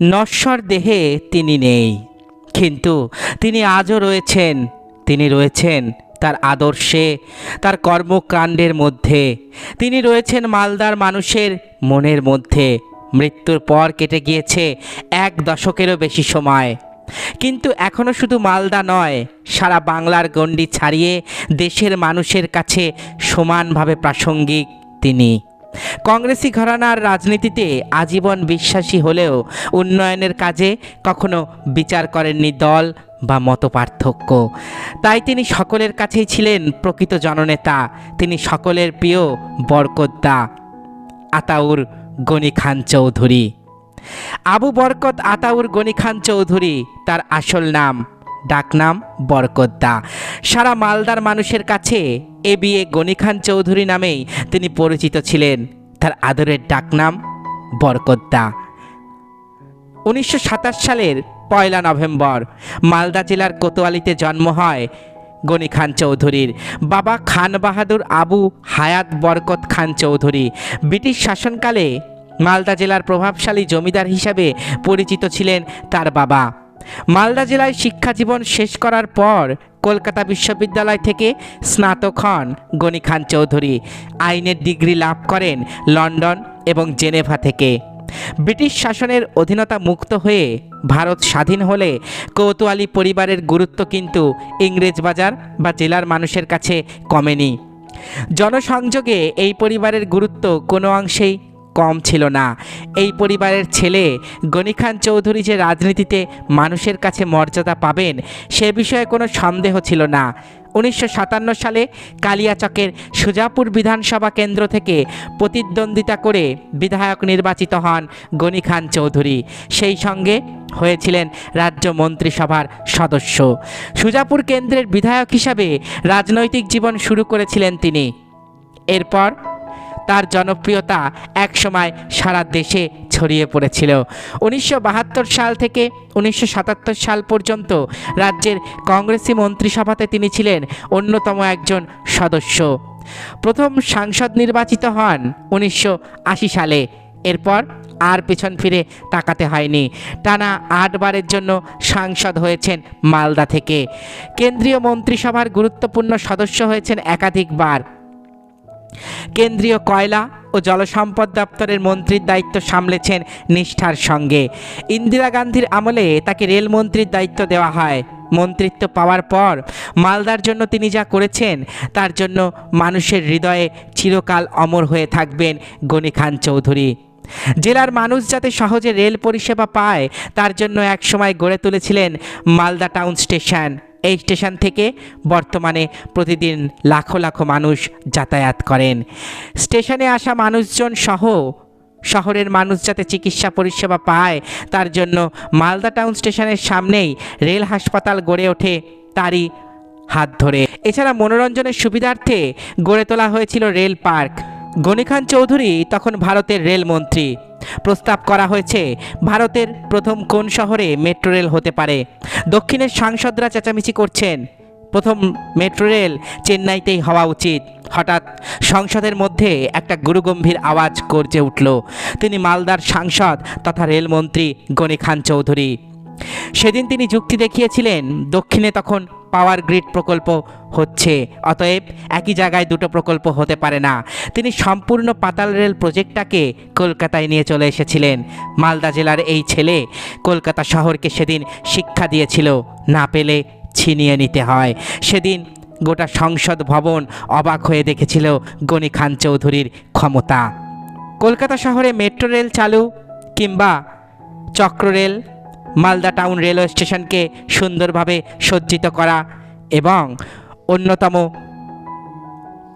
নশ্বর দেহে তিনি নেই, কিন্তু তিনি আজও রয়েছেন। তিনি রয়েছেন তার আদর্শে, তার কর্মকাণ্ডের মধ্যে। তিনি রয়েছেন মালদার মানুষের মনের মধ্যে। মৃত্যুর পর কেটে গিয়েছে 1 দশকেরও বেশি সময়, কিন্তু এখনও শুধু মালদা নয়, সারা বাংলার গণ্ডি ছাড়িয়ে দেশের মানুষের কাছে সমানভাবে প্রাসঙ্গিক তিনি। কংগ্রেসি ঘরানার রাজনীতিতে আজীবন বিশ্বাসী হলেও উন্নয়নের কাজে কখনো বিচার করেননি দল বা মতপার্থক্য। তাই তিনি সকলের কাছেই ছিলেন প্রকৃত জননেতা। তিনি সকলের প্রিয় বরকতদা আতাউর গনি খান চৌধুরী। আবু বরকত আতাউর গনি খান চৌধুরী তার আসল নাম, ডাকনাম বরকতদা। সারা মালদার মানুষের কাছে এবিএ গনি খান চৌধুরী নামেই তিনি পরিচিত ছিলেন। তার আদরের ডাকনাম বরকতদা। 1927 সালের 1 নভেম্বর মালদা জেলার কোতোয়ালিতে জন্ম হয় গনি খান চৌধুরীর। বাবা খান বাহাদুর আবু হায়াত বরকত খান চৌধুরী ব্রিটিশ শাসনকালে মালদা জেলার প্রভাবশালী জমিদার হিসাবে পরিচিত ছিলেন তার বাবা। মালদা জেলায় শিক্ষা জীবন শেষ করার পর কলকাতা বিশ্ববিদ্যালয় থেকে স্নাতক হন গনি খান চৌধুরী। আইনের ডিগ্রি লাভ করেন লন্ডন এবং জেনেভা থেকে। ব্রিটিশ শাসনের অধীনতা মুক্ত হয়ে ভারত স্বাধীন হলে কোতোয়ালি পরিবারের গুরুত্ব কিন্তু ইংরেজবাজার বা জেলার মানুষের কাছে কমেনি। জনসংযোগে এই পরিবারের গুরুত্ব কোনো অংশেই কম ছিল না। এই পরিবারের ছেলে গনি খান চৌধুরী যে রাজনীতিতে মানুষের কাছে মর্যাদা পাবেন সে বিষয়ে কোনো সন্দেহ ছিল না। 1957 সালে কালিয়াচকের সুজাপুর বিধানসভা কেন্দ্র থেকে প্রতিদ্বন্দ্বিতা করে বিধায়ক নির্বাচিত হন গনি খান চৌধুরী। সেই সঙ্গে হয়েছিলেন রাজ্য মন্ত্রিসভার সদস্য। সুজাপুর কেন্দ্রের বিধায়ক হিসাবে রাজনৈতিক জীবন শুরু করেছিলেন তিনি। এরপর তার জনপ্রিয়তা একসময় সারা দেশে ছড়িয়ে পড়েছিল। 1972 সাল থেকে 1977 সাল পর্যন্ত রাজ্যের কংগ্রেসি মন্ত্রিসভাতে তিনি ছিলেন অন্যতম একজন সদস্য। প্রথম সাংসদ নির্বাচিত হন 1980 সালে। এরপর আর পেছন ফিরে তাকাতে হয়নি। টানা 8 বারের জন্য সাংসদ হয়েছেন মালদা থেকে। কেন্দ্রীয় মন্ত্রিসভার গুরুত্বপূর্ণ সদস্য হয়েছেন একাধিকবার। কেন্দ্রীয় কয়লা ও জলসম্পদ দপ্তরের মন্ত্রীর দায়িত্ব সামলেছেন নিষ্ঠার সঙ্গে। ইন্দিরা গান্ধীর আমলে তাকে রেলমন্ত্রীর দায়িত্ব দেওয়া হয়। মন্ত্রিত্ব পাওয়ার পর মালদার জন্য তিনি যা করেছেন তার জন্য মানুষের হৃদয়ে চিরকাল অমর হয়ে থাকবেন গনি খান চৌধুরী। জেলার মানুষ যাতে সহজে রেল পরিষেবা পায় তার জন্য একসময় গড়ে তুলেছিলেন মালদা টাউন স্টেশন। এই স্টেশন থেকে বর্তমানে প্রতিদিন লাখো লাখো মানুষ যাতায়াত করেন। স্টেশনে আসা মানুষজন সহ শহরের মানুষ যাতে চিকিৎসা পরিষেবা পায় তার জন্য মালদা টাউন স্টেশনের সামনেই রেল হাসপাতাল গড়ে ওঠে তারই হাত ধরে। এছাড়া মনোরঞ্জনের সুবিধার্থে গড়ে তোলা হয়েছিল রেল পার্ক। গনি খান চৌধুরী তখন ভারতের রেলমন্ত্রী। প্রস্তাব করা হয়েছে ভারতের প্রথম কোন শহরে মেট্রো রেল হতে পারে। দক্ষিণের সাংসদরা চেঁচামেচি করছেন প্রথম মেট্রো রেল চেন্নাইতেই হওয়া উচিত। হঠাৎ সংসদের মধ্যে একটা গুরুগম্ভীর আওয়াজ গর্জে উঠল। তিনি মালদার সাংসদ তথা রেলমন্ত্রী গনি খান চৌধুরী। সেদিন তিনি যুক্তি দেখিয়েছিলেন দক্ষিণে তখন পাওয়ার গ্রিড প্রকল্প হচ্ছে, অতএব একই জায়গায় দুটো প্রকল্প হতে পারে না। তিনি সম্পূর্ণ পাতাল রেল প্রজেক্টটাকে কলকাতায় নিয়ে চলে এসেছিলেন। মালদা জেলার এই ছেলে কলকাতা শহরকে সেদিন শিক্ষা দিয়েছিল, না পেলে ছিনিয়ে নিতে হয়। সেদিন গোটা সংসদ ভবন অবাক হয়ে দেখেছিল গনি খান চৌধুরীর ক্ষমতা। কলকাতা শহরে মেট্রো রেল চালু কিংবা চক্র রেল, মালদা টাউন রেলওয়ে স্টেশনকে সুন্দরভাবে সজ্জিত করা এবং অন্যতম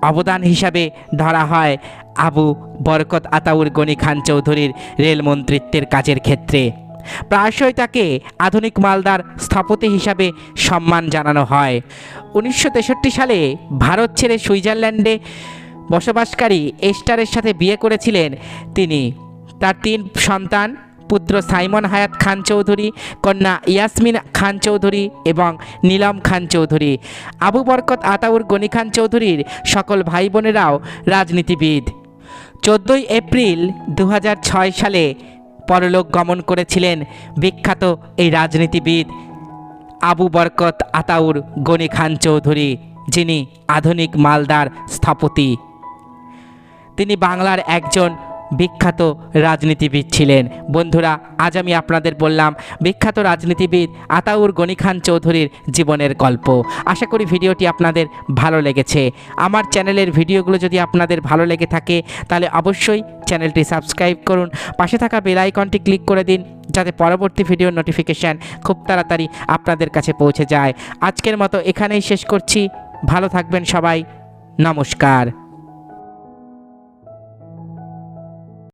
অবদান হিসাবে ধরা হয় আবু বরকত আতাউর গনি খান চৌধুরীর রেলমন্ত্রিত্বের কাজের ক্ষেত্রে। প্রায়শই তাকে আধুনিক মালদার স্থপতি হিসাবে সম্মান জানানো হয়। 1963 সালে ভারত ছেড়ে সুইজারল্যান্ডে বসবাসকারী এস্টারের সাথে বিয়ে করেছিলেন তিনি। তার 3 সন্তান, পুত্র সাইমন হায়াত খান চৌধুরী, কন্যা ইয়াসমিন খান চৌধুরী এবং নীলম খান চৌধুরী। আবু বরকত আতাউর গনি খান চৌধুরীর সকল ভাই বোনেরাও রাজনীতিবিদ। 14 এপ্রিল 2006 সালে পরলোক গমন করেছিলেন বিখ্যাত এই রাজনীতিবিদ আবু বরকত আতাউর গনি খান চৌধুরী, যিনি আধুনিক মালদার স্থপতি। তিনি বাংলার একজন বিখ্যাত রাজনীতিবিদ ছিলেন। বন্ধুরা, আজ আমি আপনাদের বললাম বিখ্যাত রাজনীতিবিদ আতাউর গনি খান চৌধুরীর জীবনের গল্প। আশা করি ভিডিওটি আপনাদের ভালো লেগেছে। আমার চ্যানেলের ভিডিওগুলো যদি আপনাদের ভালো লেগে থাকে তাহলে অবশ্যই চ্যানেলটি সাবস্ক্রাইব করুন, পাশে থাকা বেল আইকনটি ক্লিক করে দিন যাতে পরবর্তী ভিডিওর নোটিফিকেশান খুব তাড়াতাড়ি আপনাদের কাছে পৌঁছে যায়। আজকের মতো এখানেই শেষ করছি। ভালো থাকবেন সবাই। নমস্কার।